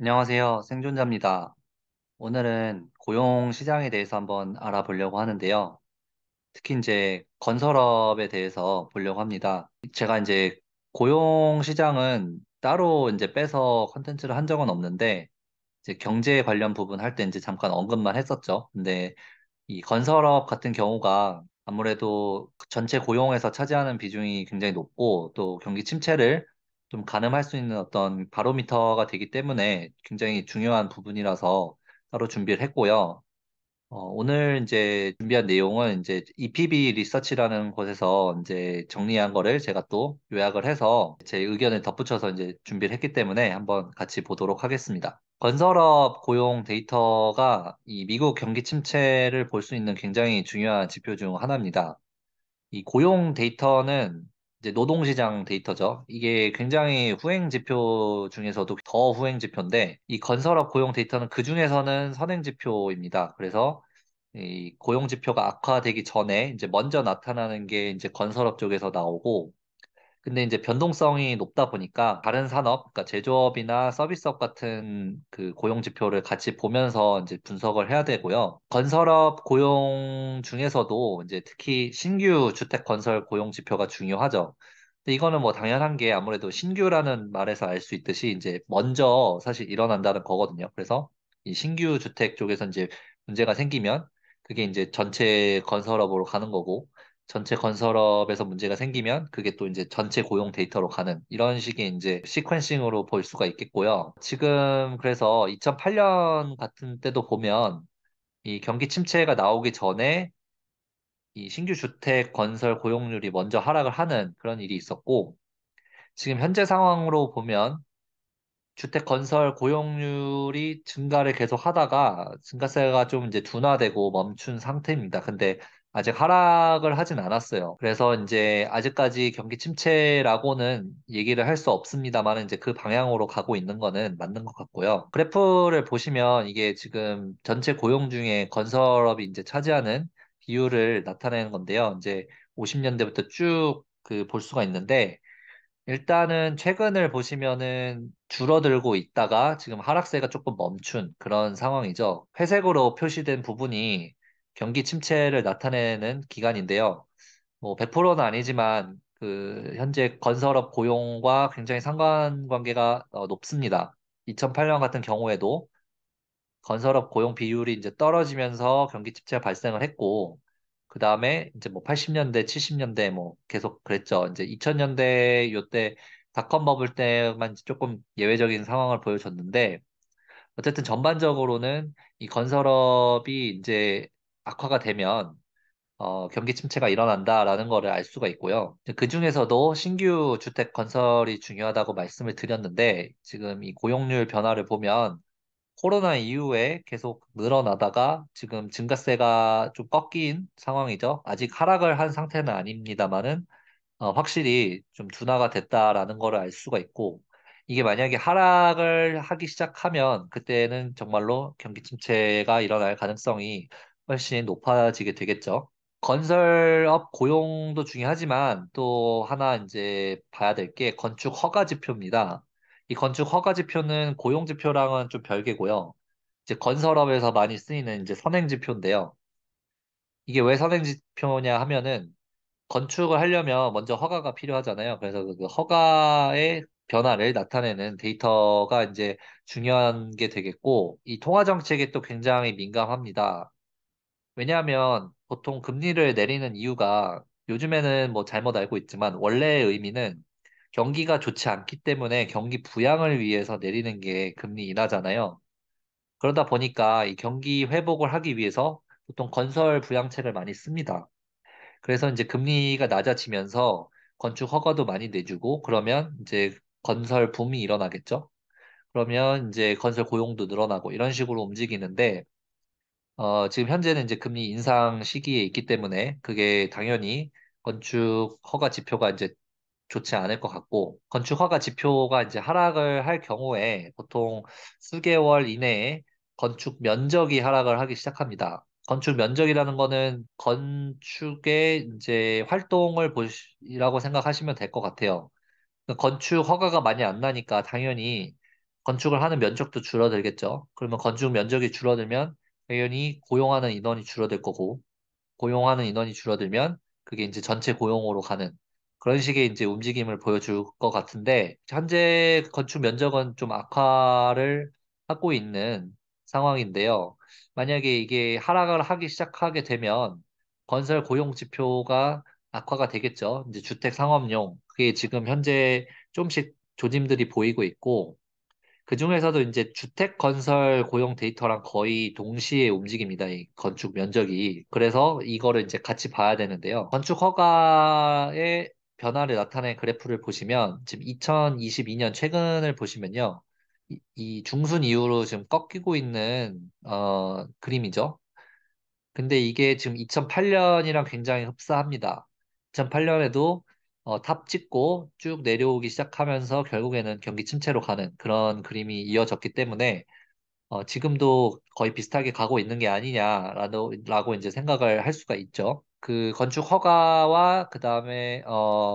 안녕하세요. 생존자입니다. 오늘은 고용 시장에 대해서 한번 알아보려고 하는데요. 특히 이제 건설업에 대해서 보려고 합니다. 제가 이제 고용 시장은 따로 이제 빼서 컨텐츠를 한 적은 없는데, 이제 경제 관련 부분 할 때 이제 잠깐 언급만 했었죠. 근데 이 건설업 같은 경우가 아무래도 전체 고용에서 차지하는 비중이 굉장히 높고 또 경기 침체를 좀 가늠할 수 있는 어떤 바로미터가 되기 때문에 굉장히 중요한 부분이라서 따로 준비를 했고요. 오늘 이제 준비한 내용은 이제 EPB 리서치라는 곳에서 이제 정리한 거를 제가 또 요약을 해서 제 의견을 덧붙여서 이제 준비를 했기 때문에 한번 같이 보도록 하겠습니다. 건설업 고용 데이터가 이 미국 경기 침체를 볼 수 있는 굉장히 중요한 지표 중 하나입니다. 이 고용 데이터는 이제 노동시장 데이터죠. 이게 굉장히 후행 지표 중에서도 더 후행 지표인데 이 건설업 고용 데이터는 그 중에서는 선행 지표입니다. 그래서 이 고용 지표가 악화되기 전에 이제 먼저 나타나는 게 이제 건설업 쪽에서 나오고, 근데 이제 변동성이 높다 보니까 다른 산업, 그러니까 제조업이나 서비스업 같은 그 고용 지표를 같이 보면서 이제 분석을 해야 되고요. 건설업 고용 중에서도 이제 특히 신규 주택 건설 고용 지표가 중요하죠. 근데 이거는 뭐 당연한 게 아무래도 신규라는 말에서 알 수 있듯이 이제 먼저 사실 일어난다는 거거든요. 그래서 이 신규 주택 쪽에서 이제 문제가 생기면 그게 이제 전체 건설업으로 가는 거고, 전체 건설업에서 문제가 생기면 그게 또 이제 전체 고용 데이터로 가는 이런 식의 이제 시퀀싱으로 볼 수가 있겠고요. 지금 그래서 2008년 같은 때도 보면 이 경기 침체가 나오기 전에 이 신규 주택 건설 고용률이 먼저 하락을 하는 그런 일이 있었고, 지금 현재 상황으로 보면 주택 건설 고용률이 증가를 계속 하다가 증가세가 좀 이제 둔화되고 멈춘 상태입니다. 근데 아직 하락을 하진 않았어요. 그래서 이제 아직까지 경기 침체라고는 얘기를 할 수 없습니다만 이제 그 방향으로 가고 있는 거는 맞는 것 같고요. 그래프를 보시면 이게 지금 전체 고용 중에 건설업이 이제 차지하는 비율을 나타내는 건데요. 이제 50년대부터 쭉 그 볼 수가 있는데 일단은 최근을 보시면은 줄어들고 있다가 지금 하락세가 조금 멈춘 그런 상황이죠. 회색으로 표시된 부분이 경기 침체를 나타내는 기간인데요. 뭐 100%는 아니지만 그 현재 건설업 고용과 굉장히 상관관계가 높습니다. 2008년 같은 경우에도 건설업 고용 비율이 이제 떨어지면서 경기 침체가 발생을 했고, 그 다음에 이제 뭐 80년대, 70년대 뭐 계속 그랬죠. 이제 2000년대 요때 닷컴 버블 때만 조금 예외적인 상황을 보여줬는데, 어쨌든 전반적으로는 이 건설업이 이제 악화가 되면 경기 침체가 일어난다라는 거를 알 수가 있고요. 그 중에서도 신규 주택 건설이 중요하다고 말씀을 드렸는데, 지금 이 고용률 변화를 보면 코로나 이후에 계속 늘어나다가 지금 증가세가 좀 꺾인 상황이죠. 아직 하락을 한 상태는 아닙니다만은 확실히 좀 둔화가 됐다라는 거를 알 수가 있고 이게 만약에 하락을 하기 시작하면 그때는 정말로 경기 침체가 일어날 가능성이 훨씬 높아지게 되겠죠. 건설업 고용도 중요하지만 또 하나 이제 봐야 될 게 건축 허가 지표입니다. 이 건축 허가 지표는 고용 지표랑은 좀 별개고요. 이제 건설업에서 많이 쓰이는 이제 선행 지표인데요. 이게 왜 선행 지표냐 하면은 건축을 하려면 먼저 허가가 필요하잖아요. 그래서 그 허가의 변화를 나타내는 데이터가 이제 중요한 게 되겠고, 이 통화 정책에 또 굉장히 민감합니다. 왜냐하면 보통 금리를 내리는 이유가 요즘에는 뭐 잘못 알고 있지만 원래의 의미는 경기가 좋지 않기 때문에 경기 부양을 위해서 내리는 게 금리 인하잖아요. 그러다 보니까 이 경기 회복을 하기 위해서 보통 건설 부양책을 많이 씁니다. 그래서 이제 금리가 낮아지면서 건축 허가도 많이 내주고 그러면 이제 건설 붐이 일어나겠죠. 그러면 이제 건설 고용도 늘어나고 이런 식으로 움직이는데 지금 현재는 이제 금리 인상 시기에 있기 때문에 그게 당연히 건축 허가 지표가 이제 좋지 않을 것 같고, 건축 허가 지표가 이제 하락을 할 경우에 보통 수개월 이내에 건축 면적이 하락을 하기 시작합니다. 건축 면적이라는 거는 건축의 이제 활동을 보시라고 생각하시면 될 것 같아요. 건축 허가가 많이 안 나니까 당연히 건축을 하는 면적도 줄어들겠죠. 그러면 건축 면적이 줄어들면 당연히 고용하는 인원이 줄어들 거고, 고용하는 인원이 줄어들면 그게 이제 전체 고용으로 가는 그런 식의 이제 움직임을 보여줄 것 같은데, 현재 건축 면적은 좀 악화를 하고 있는 상황인데요. 만약에 이게 하락을 하기 시작하게 되면 건설 고용 지표가 악화가 되겠죠. 이제 주택 상업용, 그게 지금 현재 좀씩 조짐들이 보이고 있고, 그중에서도 이제 주택 건설 고용 데이터랑 거의 동시에 움직입니다. 이 건축 면적이. 그래서 이거를 이제 같이 봐야 되는데요. 건축 허가의 변화를 나타낸 그래프를 보시면 지금 2022년 최근을 보시면요. 이 중순 이후로 지금 꺾이고 있는 그림이죠. 근데 이게 지금 2008년이랑 굉장히 흡사합니다. 2008년에도 탑 찍고 쭉 내려오기 시작하면서 결국에는 경기 침체로 가는 그런 그림이 이어졌기 때문에 지금도 거의 비슷하게 가고 있는 게 아니냐라고 이제 생각을 할 수가 있죠. 그 건축 허가와 그 다음에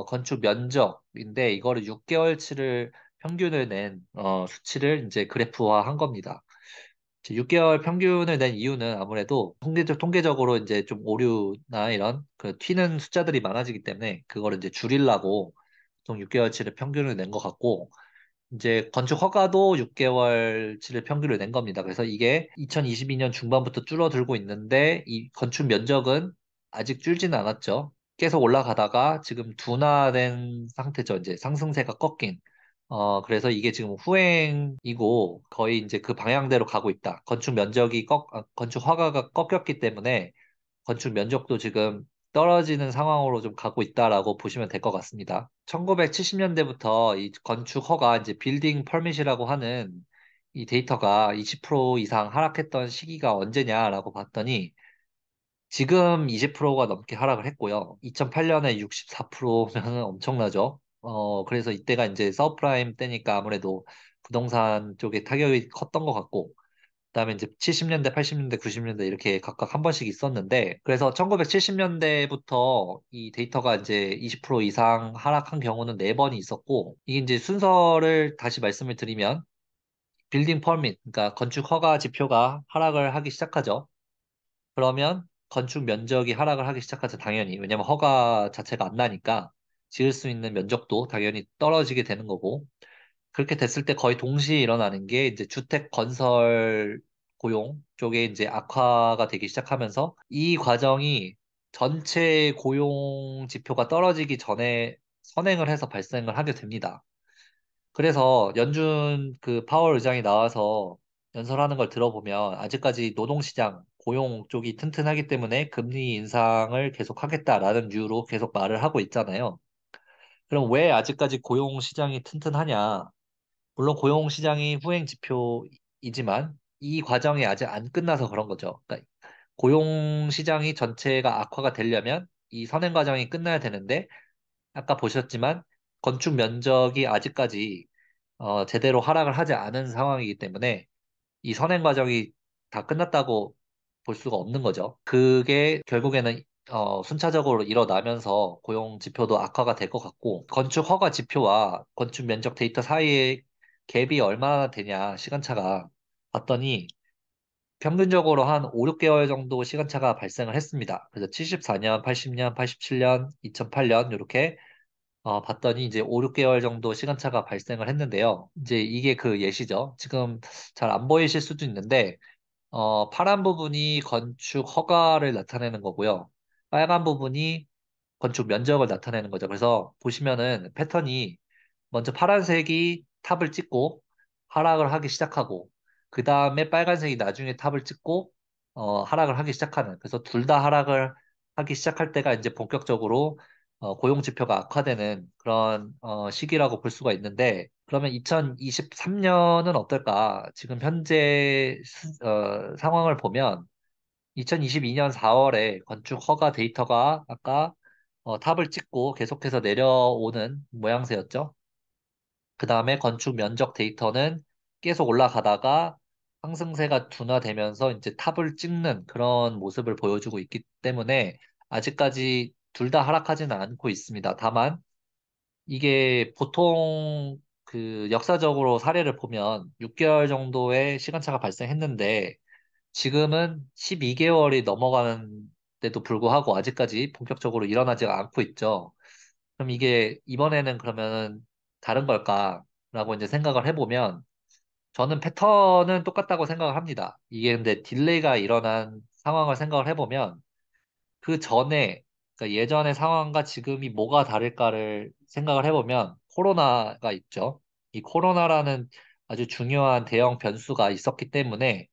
건축 면적인데 이거를 6개월치를 평균을 낸 수치를 이제 그래프화한 겁니다. 6개월 평균을 낸 이유는 아무래도 통계적으로 이제 좀 오류나 이런 그 튀는 숫자들이 많아지기 때문에 그거를 이제 줄이려고 보통 6개월치를 평균을 낸 것 같고, 이제 건축 허가도 6개월치를 평균을 낸 겁니다. 그래서 이게 2022년 중반부터 줄어들고 있는데 이 건축 면적은 아직 줄지는 않았죠. 계속 올라가다가 지금 둔화된 상태죠. 이제 상승세가 꺾인. 그래서 이게 지금 후행이고 거의 이제 그 방향대로 가고 있다. 건축 허가가 꺾였기 때문에 건축 면적도 지금 떨어지는 상황으로 좀 가고 있다라고 보시면 될 것 같습니다. 1970년대부터 이 건축 허가, 이제 빌딩 퍼밋이라고 하는 이 데이터가 20% 이상 하락했던 시기가 언제냐라고 봤더니 지금 20%가 넘게 하락을 했고요. 2008년에 64%면 엄청나죠. 그래서 이때가 이제 서브프라임 때니까 아무래도 부동산 쪽에 타격이 컸던 것 같고, 그다음에 이제 70년대, 80년대, 90년대 이렇게 각각 한 번씩 있었는데, 그래서 1970년대부터 이 데이터가 이제 20% 이상 하락한 경우는 4번이 있었고, 이게 이제 순서를 다시 말씀을 드리면, 빌딩 퍼밋, 그러니까 건축 허가 지표가 하락을 하기 시작하죠. 그러면 건축 면적이 하락을 하기 시작하죠, 당연히. 왜냐면 허가 자체가 안 나니까 지을 수 있는 면적도 당연히 떨어지게 되는 거고, 그렇게 됐을 때 거의 동시에 일어나는 게 이제 주택 건설 고용 쪽에 이제 악화가 되기 시작하면서 이 과정이 전체 고용 지표가 떨어지기 전에 선행을 해서 발생을 하게 됩니다. 그래서 연준 그 파월 의장이 나와서 연설하는 걸 들어보면 아직까지 노동시장 고용 쪽이 튼튼하기 때문에 금리 인상을 계속하겠다라는 이유로 계속 말을 하고 있잖아요. 그럼 왜 아직까지 고용 시장이 튼튼하냐? 물론 고용 시장이 후행 지표이지만 이 과정이 아직 안 끝나서 그런 거죠. 그러니까 고용 시장이 전체가 악화가 되려면 이 선행 과정이 끝나야 되는데, 아까 보셨지만 건축 면적이 아직까지 제대로 하락을 하지 않은 상황이기 때문에 이 선행 과정이 다 끝났다고 볼 수가 없는 거죠. 그게 결국에는 순차적으로 일어나면서 고용 지표도 악화가 될 것 같고, 건축 허가 지표와 건축 면적 데이터 사이에 갭이 얼마나 되냐, 시간차가 봤더니 평균적으로 한 5, 6개월 정도 시간차가 발생을 했습니다. 그래서 74년, 80년, 87년, 2008년 이렇게 봤더니 이제 5, 6개월 정도 시간차가 발생을 했는데요. 이제 이게 그 예시죠. 지금 잘 안 보이실 수도 있는데 파란 부분이 건축 허가를 나타내는 거고요. 빨간 부분이 건축 면적을 나타내는 거죠. 그래서 보시면은 패턴이 먼저 파란색이 탑을 찍고 하락을 하기 시작하고, 그 다음에 빨간색이 나중에 탑을 찍고 하락을 하기 시작하는. 그래서 둘 다 하락을 하기 시작할 때가 이제 본격적으로 고용 지표가 악화되는 그런 시기라고 볼 수가 있는데, 그러면 2023년은 어떨까? 지금 현재 상황을 보면 2022년 4월에 건축 허가 데이터가 아까 탑을 찍고 계속해서 내려오는 모양새였죠. 그 다음에 건축 면적 데이터는 계속 올라가다가 상승세가 둔화되면서 이제 탑을 찍는 그런 모습을 보여주고 있기 때문에 아직까지 둘 다 하락하지는 않고 있습니다. 다만 이게 보통 그 역사적으로 사례를 보면 6개월 정도의 시간차가 발생했는데 지금은 12개월이 넘어가는데도 불구하고 아직까지 본격적으로 일어나지 않고 있죠. 그럼 이게 이번에는 그러면 다른 걸까라고 이제 생각을 해보면 저는 패턴은 똑같다고 생각을 합니다. 이게 근데 딜레이가 일어난 상황을 생각을 해보면 그 전에, 그러니까 예전의 상황과 지금이 뭐가 다를까를 생각을 해보면 코로나가 있죠. 이 코로나라는 아주 중요한 대형 변수가 있었기 때문에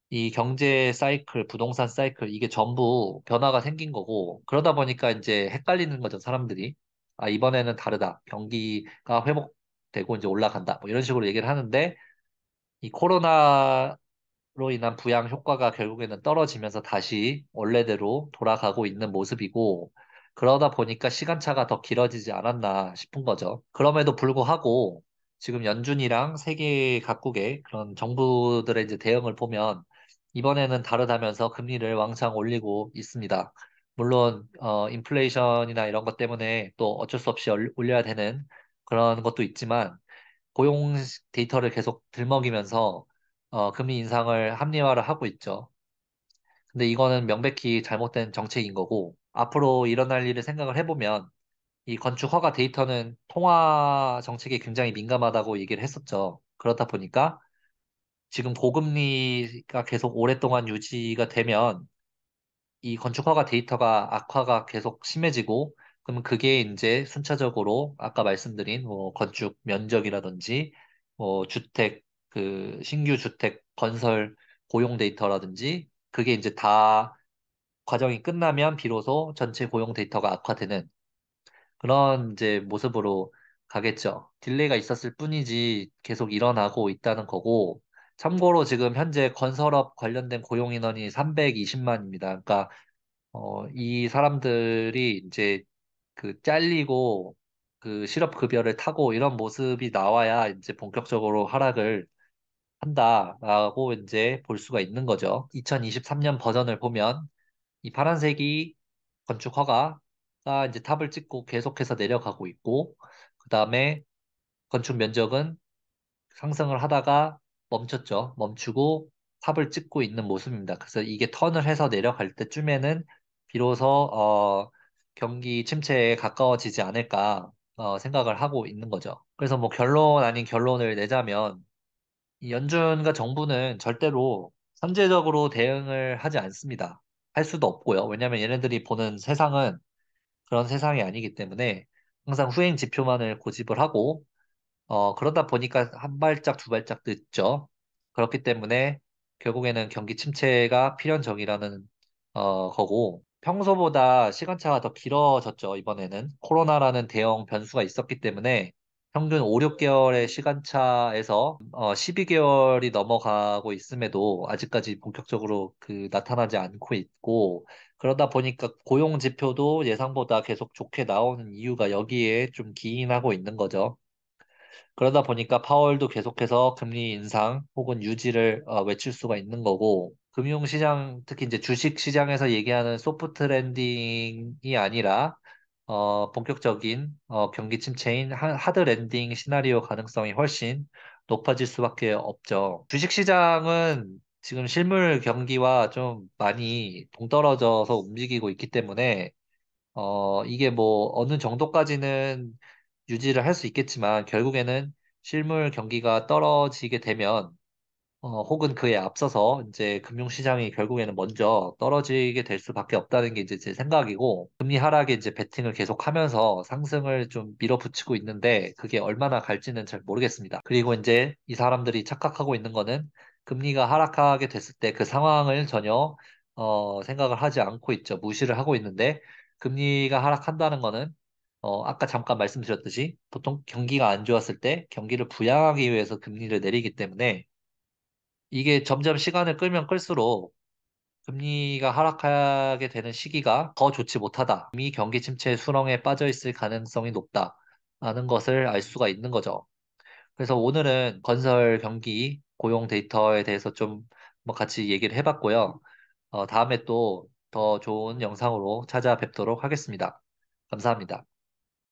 이 경제 사이클, 부동산 사이클, 이게 전부 변화가 생긴 거고, 그러다 보니까 이제 헷갈리는 거죠, 사람들이. 아, 이번에는 다르다. 경기가 회복되고 이제 올라간다. 뭐 이런 식으로 얘기를 하는데, 이 코로나로 인한 부양 효과가 결국에는 떨어지면서 다시 원래대로 돌아가고 있는 모습이고, 그러다 보니까 시간차가 더 길어지지 않았나 싶은 거죠. 그럼에도 불구하고 지금 연준이랑 세계 각국의 그런 정부들의 이제 대응을 보면 이번에는 다르다면서 금리를 왕창 올리고 있습니다. 물론 인플레이션이나 이런 것 때문에 또 어쩔 수 없이 올려야 되는 그런 것도 있지만 고용 데이터를 계속 들먹이면서 금리 인상을 합리화를 하고 있죠. 근데 이거는 명백히 잘못된 정책인 거고 앞으로 일어날 일을 생각을 해보면 이 건축 허가 데이터는 통화 정책에 굉장히 민감하다고 얘기를 했었죠. 그렇다 보니까 지금 고금리가 계속 오랫동안 유지가 되면 이 건축 허가 데이터가 악화가 계속 심해지고 그러면 그게 이제 순차적으로 아까 말씀드린 뭐 건축 면적이라든지 뭐 주택 그 신규 주택 건설 고용 데이터라든지 그게 이제 다 과정이 끝나면 비로소 전체 고용 데이터가 악화되는 그런 이제 모습으로 가겠죠. 딜레이가 있었을 뿐이지 계속 일어나고 있다는 거고, 참고로 지금 현재 건설업 관련된 고용 인원이 320만입니다. 그러니까 이 사람들이 이제 그 잘리고 그 실업급여를 타고 이런 모습이 나와야 이제 본격적으로 하락을 한다라고 이제 볼 수가 있는 거죠. 2023년 버전을 보면 이 파란색이 건축 허가가 이제 탑을 찍고 계속해서 내려가고 있고, 그 다음에 건축 면적은 상승을 하다가 멈췄죠. 멈추고 탑을 찍고 있는 모습입니다. 그래서 이게 턴을 해서 내려갈 때쯤에는 비로소 경기 침체에 가까워지지 않을까 생각을 하고 있는 거죠. 그래서 뭐 결론 아닌 결론을 내자면 이 연준과 정부는 절대로 선제적으로 대응을 하지 않습니다. 할 수도 없고요. 왜냐하면 얘네들이 보는 세상은 그런 세상이 아니기 때문에 항상 후행 지표만을 고집을 하고 그러다 보니까 한 발짝 두 발짝 늦죠. 그렇기 때문에 결국에는 경기 침체가 필연적이라는 거고 평소보다 시간차가 더 길어졌죠. 이번에는 코로나라는 대형 변수가 있었기 때문에 평균 5, 6개월의 시간차에서 12개월이 넘어가고 있음에도 아직까지 본격적으로 그 나타나지 않고 있고 그러다 보니까 고용 지표도 예상보다 계속 좋게 나오는 이유가 여기에 좀 기인하고 있는 거죠. 그러다 보니까 파월도 계속해서 금리 인상 혹은 유지를 외칠 수가 있는 거고, 금융시장, 특히 이제 주식시장에서 얘기하는 소프트 랜딩이 아니라, 본격적인 경기 침체인 하드 랜딩 시나리오 가능성이 훨씬 높아질 수밖에 없죠. 주식시장은 지금 실물 경기와 좀 많이 동떨어져서 움직이고 있기 때문에 이게 뭐 어느 정도까지는 유지를 할 수 있겠지만 결국에는 실물 경기가 떨어지게 되면 혹은 그에 앞서서 이제 금융시장이 결국에는 먼저 떨어지게 될 수밖에 없다는 게 이제 제 생각이고 금리 하락에 이제 베팅을 계속하면서 상승을 좀 밀어붙이고 있는데 그게 얼마나 갈지는 잘 모르겠습니다. 그리고 이제 이 사람들이 착각하고 있는 거는 금리가 하락하게 됐을 때 그 상황을 전혀 생각을 하지 않고 있죠. 무시를 하고 있는데 금리가 하락한다는 거는 아까 잠깐 말씀드렸듯이 보통 경기가 안 좋았을 때 경기를 부양하기 위해서 금리를 내리기 때문에 이게 점점 시간을 끌면 끌수록 금리가 하락하게 되는 시기가 더 좋지 못하다. 이미 경기 침체 수렁에 빠져 있을 가능성이 높다라는 것을 알 수가 있는 거죠. 그래서 오늘은 건설 경기 고용 데이터에 대해서 좀 뭐 같이 얘기를 해봤고요. 다음에 또 더 좋은 영상으로 찾아뵙도록 하겠습니다. 감사합니다.